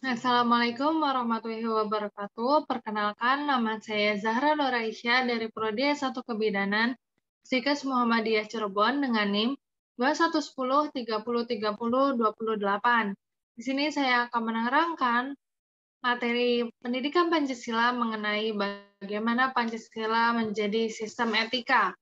Assalamualaikum warahmatullahi wabarakatuh. Perkenalkan, nama saya Zahra Noraisya dari Prodi S1 Kebidanan, Sikas Muhammadiyah Cirebon dengan NIM 2110303028. Di sini saya akan menerangkan materi pendidikan Pancasila mengenai bagaimana Pancasila menjadi sistem etika.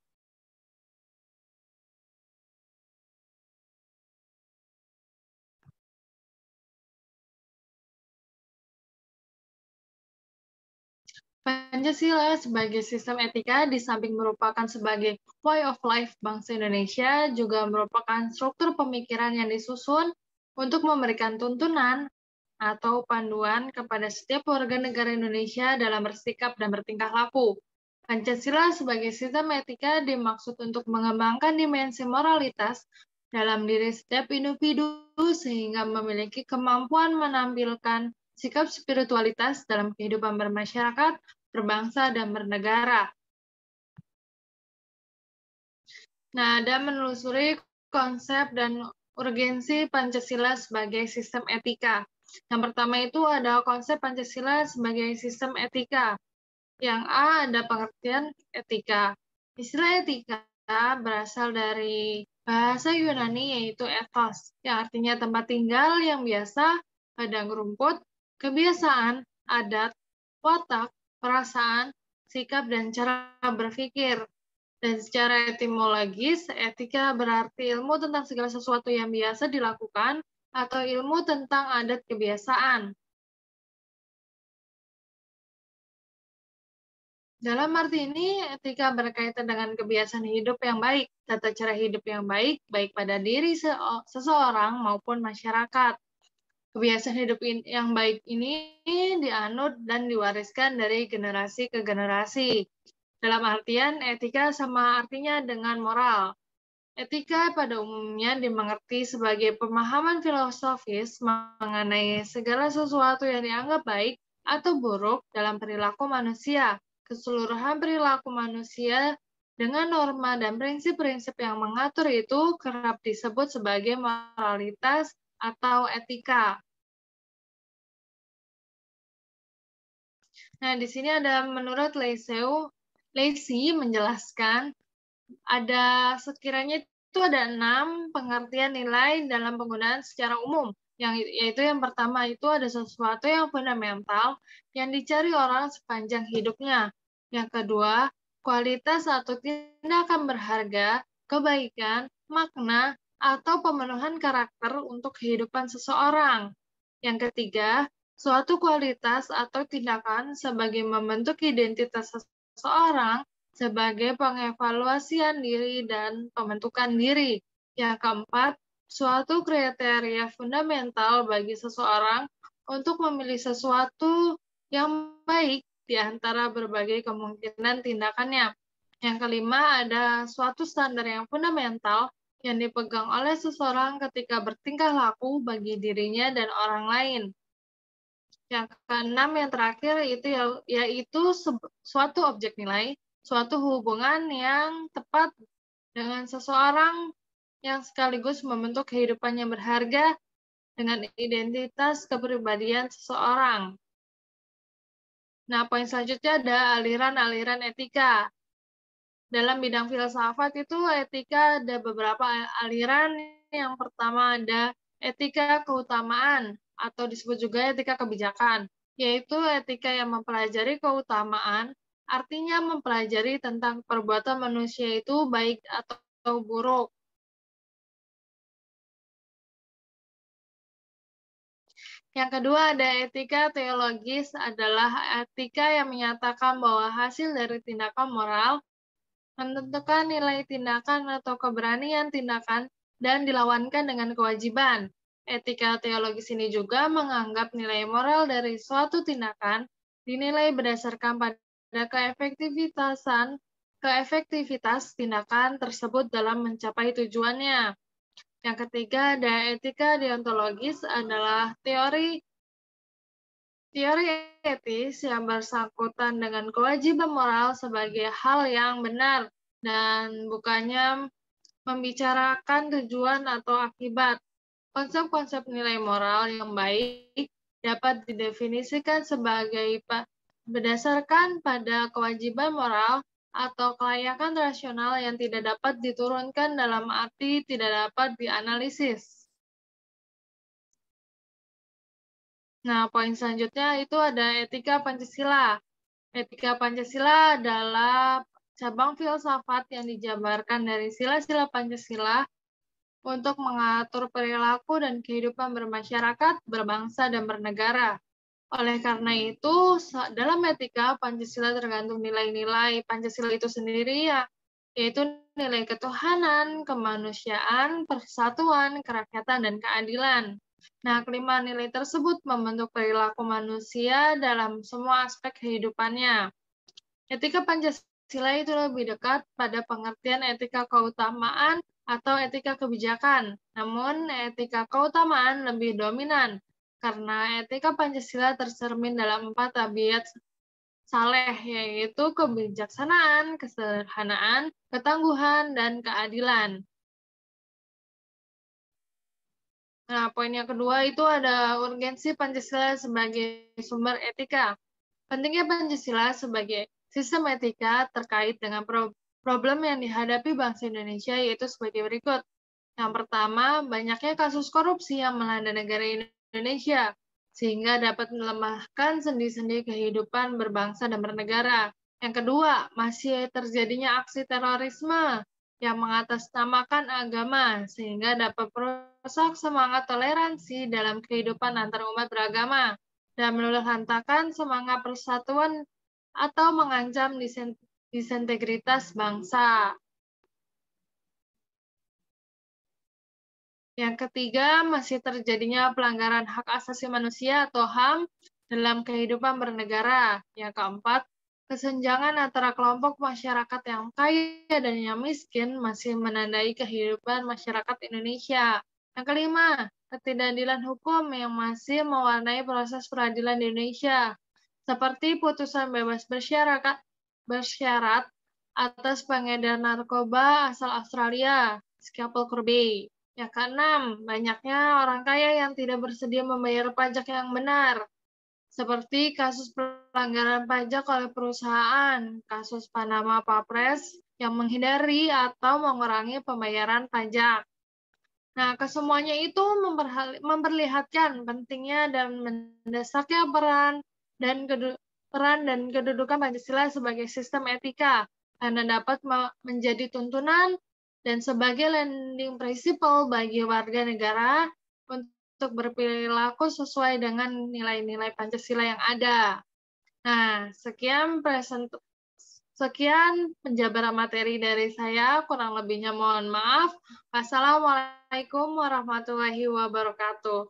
Pancasila sebagai sistem etika di samping merupakan sebagai way of life bangsa Indonesia, juga merupakan struktur pemikiran yang disusun untuk memberikan tuntunan atau panduan kepada setiap warga negara Indonesia dalam bersikap dan bertingkah laku. Pancasila sebagai sistem etika dimaksud untuk mengembangkan dimensi moralitas dalam diri setiap individu sehingga memiliki kemampuan menampilkan sikap spiritualitas dalam kehidupan bermasyarakat, berbangsa, dan bernegara. Nah, dan menelusuri konsep dan urgensi Pancasila sebagai sistem etika. Yang pertama itu ada konsep Pancasila sebagai sistem etika. Yang A ada pengertian etika. Istilah etika berasal dari bahasa Yunani yaitu ethos, yang artinya tempat tinggal yang biasa, padang rumput, kebiasaan, adat, watak, perasaan, sikap, dan cara berpikir. Dan secara etimologis, etika berarti ilmu tentang segala sesuatu yang biasa dilakukan atau ilmu tentang adat kebiasaan. Dalam arti ini, etika berkaitan dengan kebiasaan hidup yang baik, tata cara hidup yang baik, baik pada diri seseorang maupun masyarakat. Kebiasaan hidup yang baik ini dianut dan diwariskan dari generasi ke generasi. Dalam artian, etika sama artinya dengan moral. Etika pada umumnya dimengerti sebagai pemahaman filosofis mengenai segala sesuatu yang dianggap baik atau buruk dalam perilaku manusia. Keseluruhan perilaku manusia dengan norma dan prinsip-prinsip yang mengatur itu kerap disebut sebagai moralitas atau etika. Nah, di sini ada menurut Lacey menjelaskan ada sekiranya itu ada 6 pengertian nilai dalam penggunaan secara umum. Yaitu yang pertama itu ada sesuatu yang fundamental yang dicari orang sepanjang hidupnya. Yang kedua, kualitas atau tindakan berharga, kebaikan, makna, atau pemenuhan karakter untuk kehidupan seseorang. Yang ketiga, suatu kualitas atau tindakan sebagai membentuk identitas seseorang sebagai pengevaluasian diri dan pembentukan diri. Yang keempat, suatu kriteria fundamental bagi seseorang untuk memilih sesuatu yang baik di antara berbagai kemungkinan tindakannya. Yang kelima, ada suatu standar yang fundamental yang dipegang oleh seseorang ketika bertingkah laku bagi dirinya dan orang lain. Yang keenam, yang terakhir yaitu suatu objek nilai, suatu hubungan yang tepat dengan seseorang yang sekaligus membentuk kehidupan yang berharga dengan identitas kepribadian seseorang. Nah, poin selanjutnya ada aliran-aliran etika. Dalam bidang filsafat itu etika ada beberapa aliran. Yang pertama ada etika keutamaan atau disebut juga etika kebijakan, yaitu etika yang mempelajari keutamaan, artinya mempelajari tentang perbuatan manusia itu baik atau buruk. Yang kedua ada etika teologis, adalah etika yang menyatakan bahwa hasil dari tindakan moral menentukan nilai tindakan atau keberanian tindakan dan dilawankan dengan kewajiban. Etika teologis ini juga menganggap nilai moral dari suatu tindakan dinilai berdasarkan pada keefektivitas tindakan tersebut dalam mencapai tujuannya. Yang ketiga ada etika deontologis, adalah teori etis yang bersangkutan dengan kewajiban moral sebagai hal yang benar dan bukannya membicarakan tujuan atau akibat. Konsep-konsep nilai moral yang baik dapat didefinisikan sebagai berdasarkan pada kewajiban moral atau kelayakan rasional yang tidak dapat diturunkan dalam arti tidak dapat dianalisis. Nah, poin selanjutnya itu ada etika Pancasila. Etika Pancasila adalah cabang filsafat yang dijabarkan dari sila-sila Pancasila untuk mengatur perilaku dan kehidupan bermasyarakat, berbangsa, dan bernegara. Oleh karena itu, dalam etika Pancasila tergantung nilai-nilai Pancasila itu sendiri, yaitu nilai ketuhanan, kemanusiaan, persatuan, kerakyatan, dan keadilan. Nah, kelima nilai tersebut membentuk perilaku manusia dalam semua aspek kehidupannya. Etika Pancasila itu lebih dekat pada pengertian etika keutamaan atau etika kebijakan. Namun, etika keutamaan lebih dominan karena etika Pancasila tercermin dalam 4 tabiat saleh, yaitu kebijaksanaan, kesederhanaan, ketangguhan, dan keadilan. Nah, poin yang kedua itu ada urgensi Pancasila sebagai sumber etika. Pentingnya Pancasila sebagai sistem etika terkait dengan problem yang dihadapi bangsa Indonesia yaitu sebagai berikut. Yang pertama, banyaknya kasus korupsi yang melanda negara Indonesia, sehingga dapat melemahkan sendi-sendi kehidupan berbangsa dan bernegara. Yang kedua, masih terjadinya aksi terorisme yang mengatasnamakan agama, sehingga dapat merusak semangat toleransi dalam kehidupan antarumat beragama dan meluluhlantakan semangat persatuan atau mengancam disintegritas bangsa. Yang ketiga, masih terjadinya pelanggaran hak asasi manusia atau HAM dalam kehidupan bernegara. Yang keempat, kesenjangan antara kelompok masyarakat yang kaya dan yang miskin masih menandai kehidupan masyarakat Indonesia. Yang kelima, ketidakadilan hukum yang masih mewarnai proses peradilan di Indonesia, seperti putusan bebas bersyarat atas pengedar narkoba asal Australia, Scalpel Corby. Yang keenam, banyaknya orang kaya yang tidak bersedia membayar pajak yang benar, seperti kasus pelanggaran pajak oleh perusahaan, kasus Panama Papers yang menghindari atau mengurangi pembayaran pajak. Nah, kesemuanya itu memperlihatkan pentingnya dan mendesaknya peran dan kedudukan Pancasila sebagai sistem etika, karena dapat menjadi tuntunan dan sebagai landing principle bagi warga negara untuk berperilaku sesuai dengan nilai-nilai Pancasila yang ada. Nah, sekian penjabaran materi dari saya, kurang lebihnya mohon maaf. Wassalamualaikum warahmatullahi wabarakatuh.